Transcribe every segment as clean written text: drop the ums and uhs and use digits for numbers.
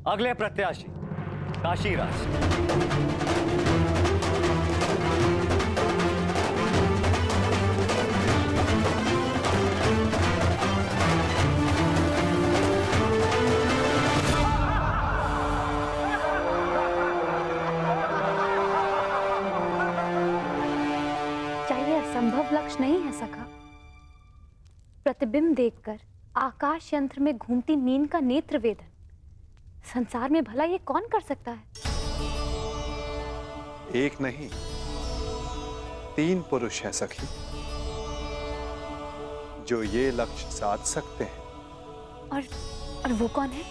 अगले प्रत्याशी काशीराज। चाहिए असंभव लक्ष्य नहीं है सखा। प्रतिबिंब देखकर आकाश यंत्र में घूमती नींद का नेत्र वेदन संसार में भला ये कौन कर सकता है? एक नहीं, 3 पुरुष हैं सखी, जो ये लक्ष्य साध सकते हैं। और वो कौन है?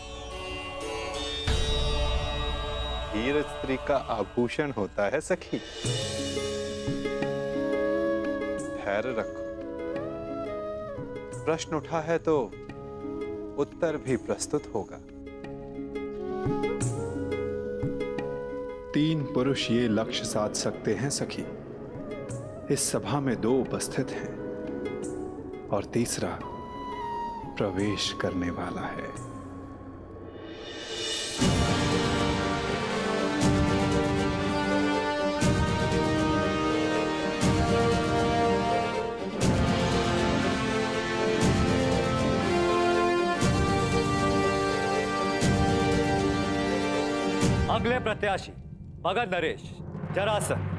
धीर स्त्री का आभूषण होता है सखी। धैर्य रखो, प्रश्न उठा है तो उत्तर भी प्रस्तुत होगा। 3 पुरुष ये लक्ष्य साध सकते हैं सखी। इस सभा में 2 उपस्थित हैं और तीसरा प्रवेश करने वाला है। अगले प्रत्याशी मगध नरेश जरासंध।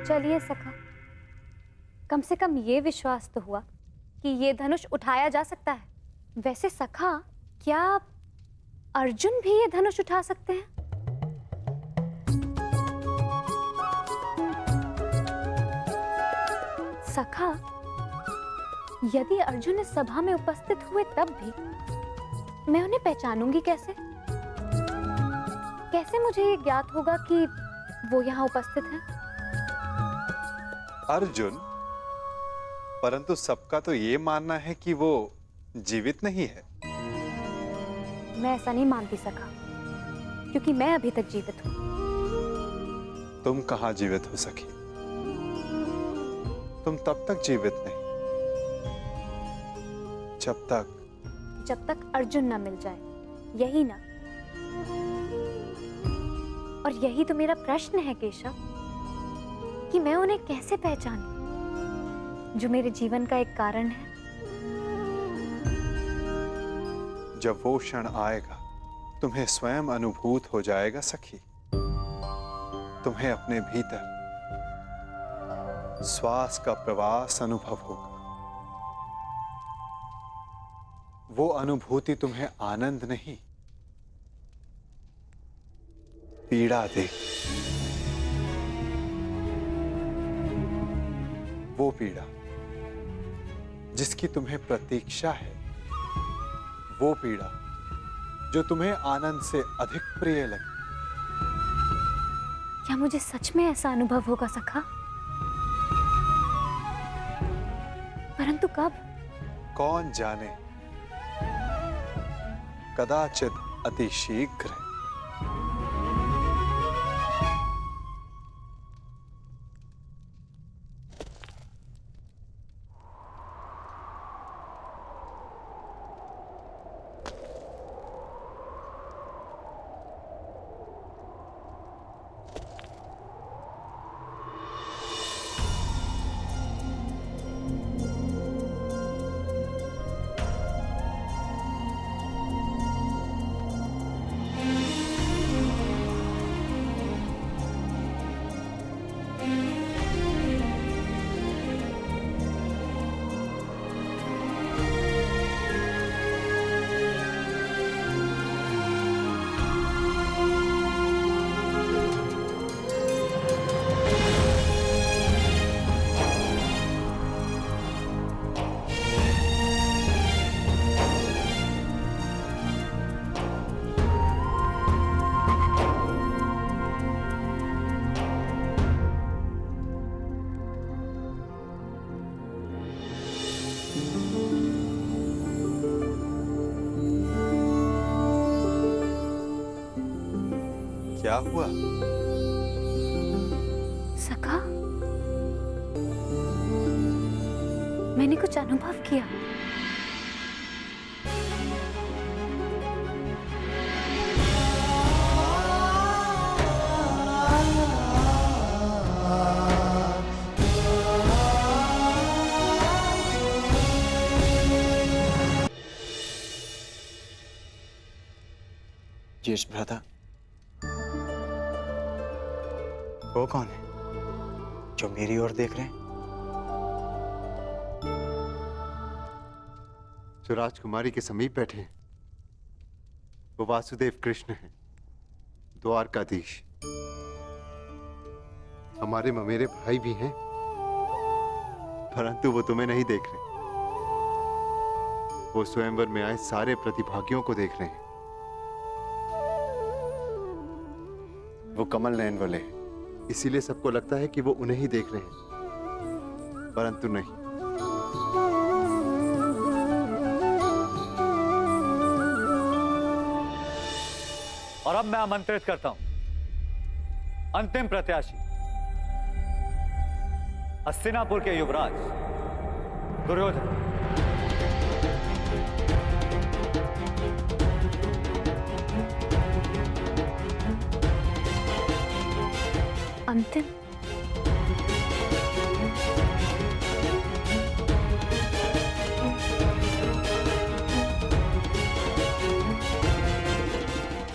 चलिए सखा, कम से कम ये विश्वास तो हुआ कि ये धनुष उठाया जा सकता है। वैसे सखा, क्या अर्जुन भी ये धनुष उठा सकते हैं? सखा, यदि अर्जुन इस सभा में उपस्थित हुए तब भी मैं उन्हें पहचानूंगी कैसे? कैसे मुझे ये ज्ञात होगा कि वो यहाँ उपस्थित हैं? अर्जुन, परंतु सबका तो ये मानना है कि वो जीवित नहीं है। मैं ऐसा नहीं मानती सखा, क्योंकि मैं अभी तक जीवित हूं। तुम कहां जीवित हो सखी? तुम तब तक जीवित नहीं जब तक अर्जुन ना मिल जाए, यही ना? और यही तो मेरा प्रश्न है केशव, कि मैं उन्हें कैसे पहचानूं, जो मेरे जीवन का एक कारण है। जब वो क्षण आएगा, तुम्हें स्वयं अनुभूत हो जाएगा सखी। तुम्हें अपने भीतर श्वास का प्रवास अनुभव होगा। वो अनुभूति तुम्हें आनंद नहीं, पीड़ा दे। वो पीड़ा जिसकी तुम्हें प्रतीक्षा है, वो पीड़ा जो तुम्हें आनंद से अधिक प्रिय लगे। क्या मुझे सच में ऐसा अनुभव होगा सखा? परंतु कब? कौन जाने, कदाचित अति शीघ्र। क्या हुआ? सखा, मैंने कुछ अनुभव किया। यश भ्राता, वो कौन है जो मेरी ओर देख रहे हैं? जो राजकुमारी के समीप बैठे हैं वो वासुदेव कृष्ण हैं, द्वारकाधीश। हमारे ममेरे भाई भी हैं, परंतु वो तुम्हें नहीं देख रहे। वो स्वयंवर में आए सारे प्रतिभागियों को देख रहे हैं। वो कमल नयन वाले हैं, इसीलिए सबको लगता है कि वो उन्हें ही देख रहे हैं, परंतु नहीं। और अब मैं आमंत्रित करता हूं अंतिम प्रत्याशी, हस्तिनापुर के युवराज दुर्योधन। अंतिम?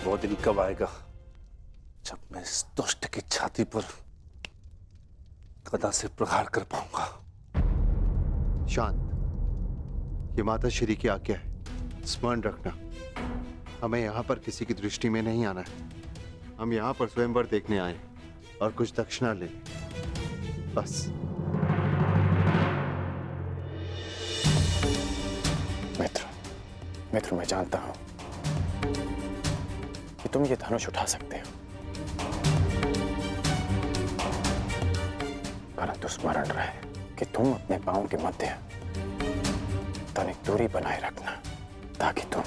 वो दिन कब आएगा जब मैं इस दुष्ट की छाती पर गदा से प्रहार कर पाऊंगा? शांत, ये माता श्री की आज्ञा है, स्मरण रखना। हमें यहाँ पर किसी की दृष्टि में नहीं आना है। हम यहाँ पर स्वयंवर देखने आए हैं और कुछ दक्षिणा ले, बस। मित्र, मैं जानता हूं कि तुम ये धनुष उठा सकते हो, परंतु स्मरण रहे कि तुम अपने पांव के मध्य तनिक दूरी बनाए रखना, ताकि तुम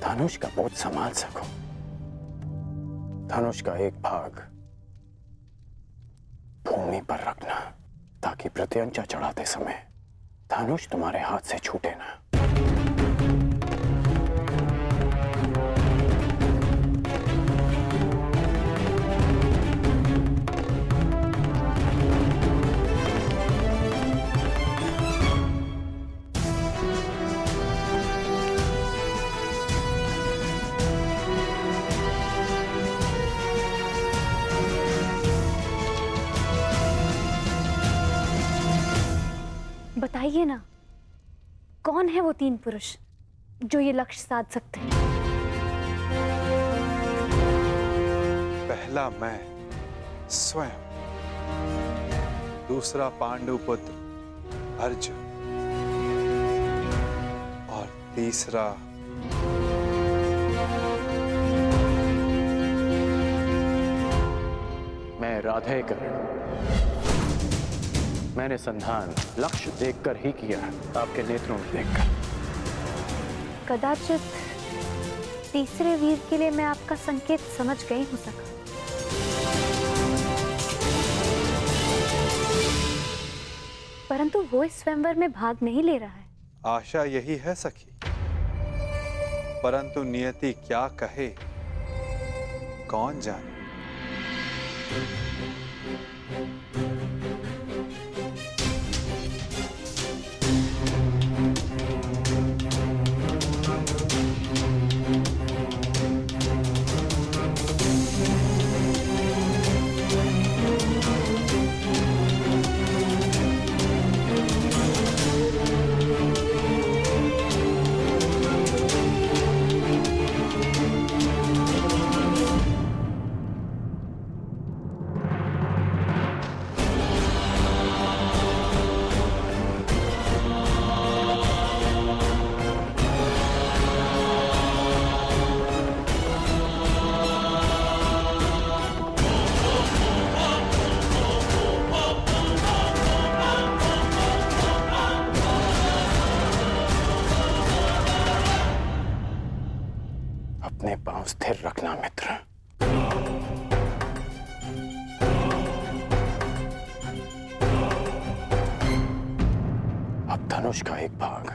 धनुष का बोझ संभाल सको। धनुष का एक भाग भूमि पर रखना, ताकि प्रत्यंचा चढ़ाते समय धनुष तुम्हारे हाथ से छूटे ना। बताइए ना, कौन है वो 3 पुरुष जो ये लक्ष्य साध सकते हैं? पहला मैं स्वयं, दूसरा पांडुपुत्र अर्जुन और तीसरा मैं राधेकर। मैंने संधान लक्ष्य देखकर ही किया, आपके नेत्रों में देखकर। कदाचित तीसरे वीर के लिए मैं आपका संकेत समझ गई हूं सखा। परंतु वो इस स्वयंवर में भाग नहीं ले रहा है। आशा यही है सखी, परंतु नियति क्या कहे कौन जाने। अपने पांव स्थिर रखना मित्र। अब धनुष का एक भाग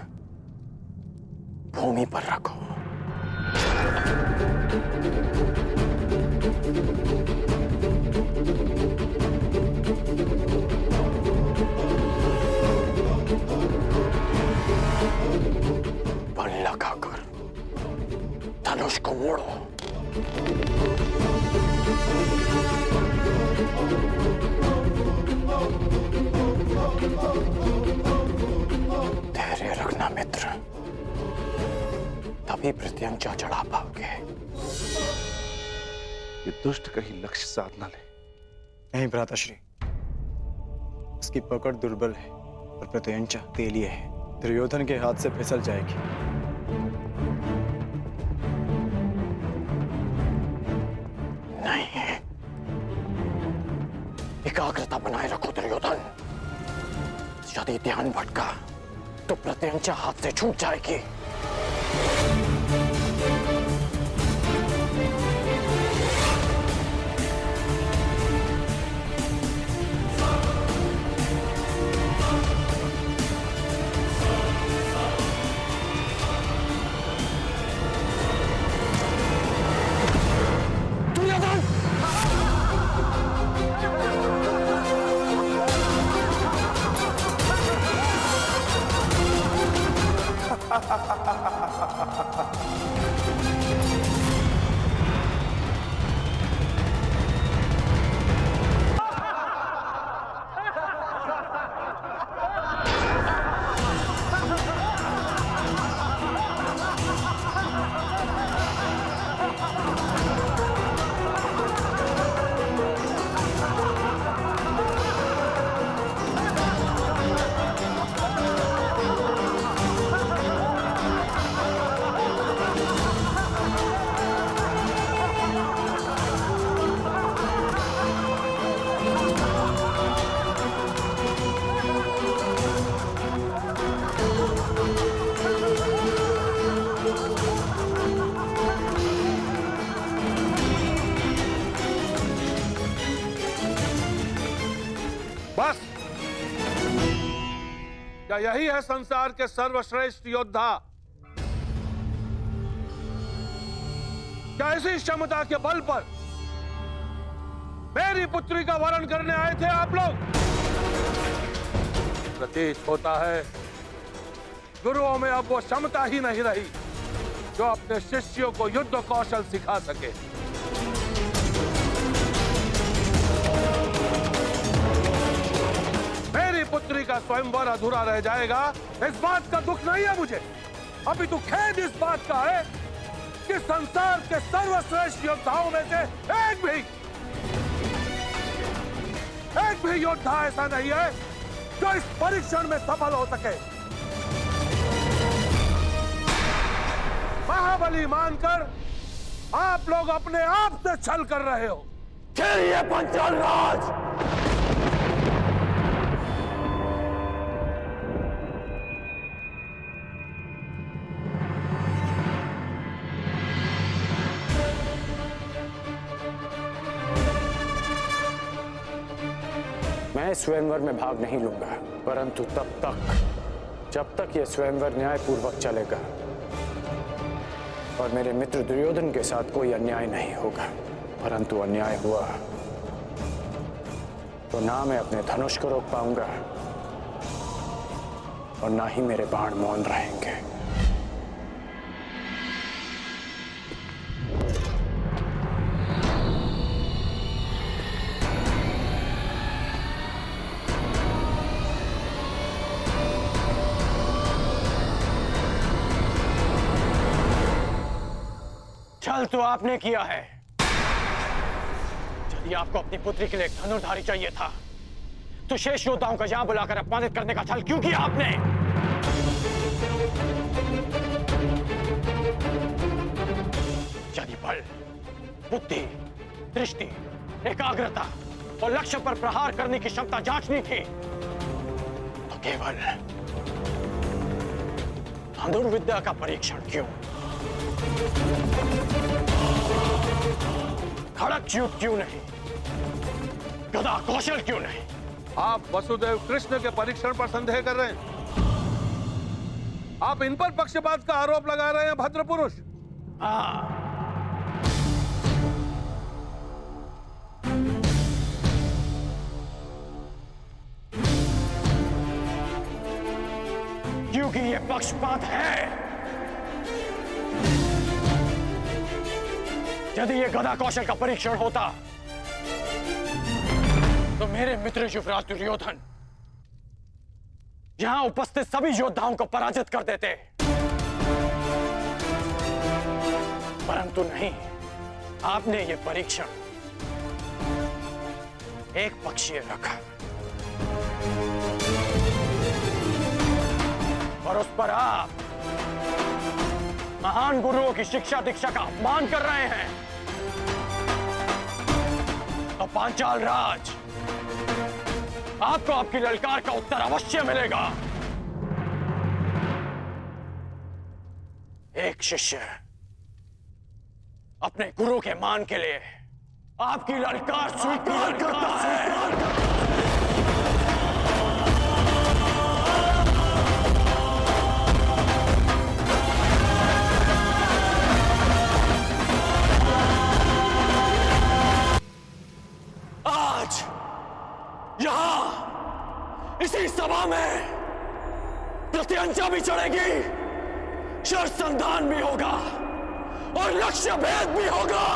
भूमि पर रखो। बल लगाकर धनुष को मोड़ो। धैर्य रखना मित्र, तभी प्रत्यंचा चढ़ा पाओगे। ये दुष्ट कहीं लक्ष्य साध न ले। नहीं भ्राताश्री, उसकी पकड़ दुर्बल है और प्रत्यंचा तेलिए है, दुर्योधन के हाथ से फिसल जाएगी। नहीं, एकाग्रता बनाए रखो दुर्योधन। यदि ध्यान भटका तो प्रत्यंचा हाथ से छूट जाएगी। बस, क्या यही है संसार के सर्वश्रेष्ठ योद्धा? क्या इसी क्षमता के बल पर मेरी पुत्री का वरण करने आए थे आप लोग? प्रतीत होता है गुरुओं में अब वो क्षमता ही नहीं रही जो अपने शिष्यों को युद्ध कौशल सिखा सके। मेरी पुत्री का स्वयंवर अधूरा रह जाएगा, इस बात का दुख नहीं है मुझे, अभी तो खेद इस बात का है कि संसार के सर्वश्रेष्ठ योद्धाओं में से एक भी योद्धा ऐसा नहीं है जो इस परीक्षण में सफल हो सके। महाबली मानकर आप लोग अपने आप से छल कर रहे हो। चलिए पंचाल राज, मैं स्वयंवर में भाग नहीं लूंगा, परंतु तब तक जब तक यह स्वयंवर न्यायपूर्वक चलेगा और मेरे मित्र दुर्योधन के साथ कोई अन्याय नहीं होगा। परंतु अन्याय हुआ तो ना मैं अपने धनुष को रोक पाऊंगा और ना ही मेरे बाण मौन रहेंगे। छल तो आपने किया है। यदि आपको अपनी पुत्री के लिए एक धनुर्धारी चाहिए था तो शेष योद्धाओं को यहां बुलाकर अपमानित करने का छल क्यों किया आपने? यदि बल, बुद्धि, दृष्टि, एकाग्रता और लक्ष्य पर प्रहार करने की क्षमता जांचनी थी तो केवल धनुर्विद्या का परीक्षण क्यों? खड़क युद्ध क्यों नहीं? गदा कौशल क्यों नहीं? आप वसुदेव कृष्ण के परीक्षण पर संदेह कर रहे हैं। आप इन पर पक्षपात का आरोप लगा रहे हैं भद्र पुरुष। हाँ, क्योंकि ये पक्षपात है। यदि ये गदा कौशल का परीक्षण होता तो मेरे मित्र युवराज दुर्योधन यहां उपस्थित सभी योद्धाओं को पराजित कर देते, परंतु नहीं, आपने ये परीक्षण एक पक्षीय रखा और उस पर आप महान गुरुओं की शिक्षा दीक्षा का अपमान कर रहे हैं। तो पांचाल राज, आपको आपकी ललकार का उत्तर अवश्य मिलेगा। एक शिष्य अपने गुरु के मान के लिए आपकी ललकार स्वीकार करता है। यहां इसी सभा में प्रत्यंचा भी चढ़ेगी, शर संधान भी होगा और लक्ष्य भेद भी होगा।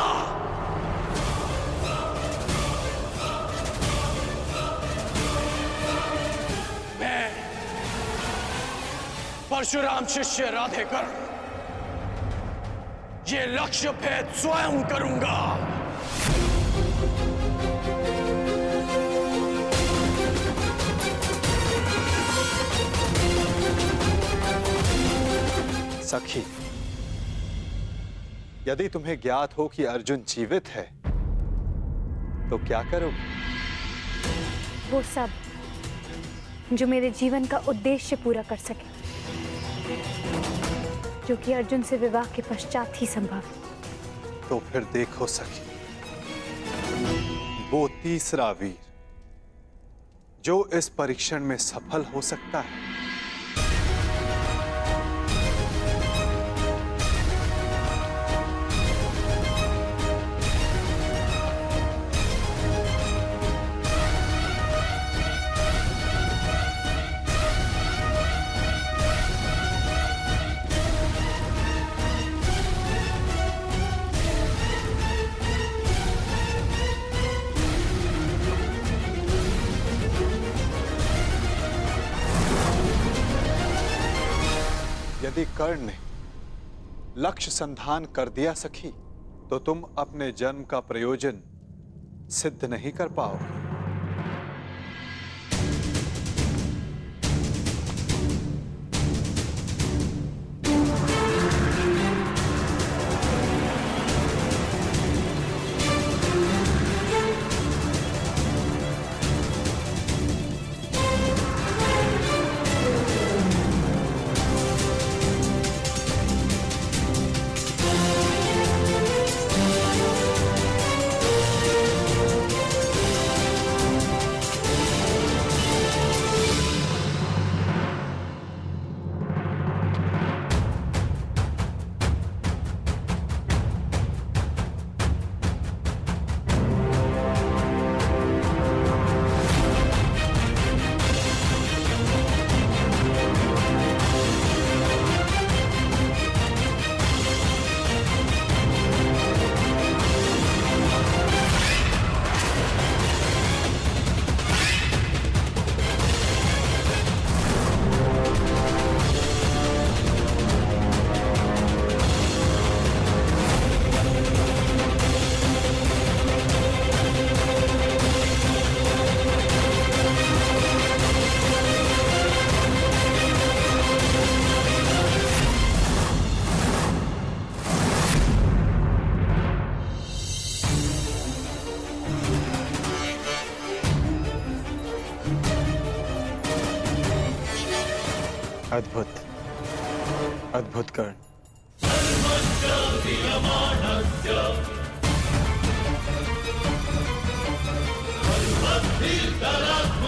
मैं परशुराम शिष्य राधेकर ये लक्ष्य भेद स्वयं करूंगा। सखी, यदि तुम्हें ज्ञात हो कि अर्जुन जीवित है तो क्या करोगे? वो सब जो मेरे जीवन का उद्देश्य पूरा कर सके, जो कि अर्जुन से विवाह के पश्चात ही संभव है। तो फिर देखो सखी, वो तीसरा वीर जो इस परीक्षण में सफल हो सकता है, यदि कर्ण ने लक्ष्य संधान कर दिया सखी, तो तुम अपने जन्म का प्रयोजन सिद्ध नहीं कर पाओगे। अद्भुत अद्भुत कर्ण। सर्वसिद्धि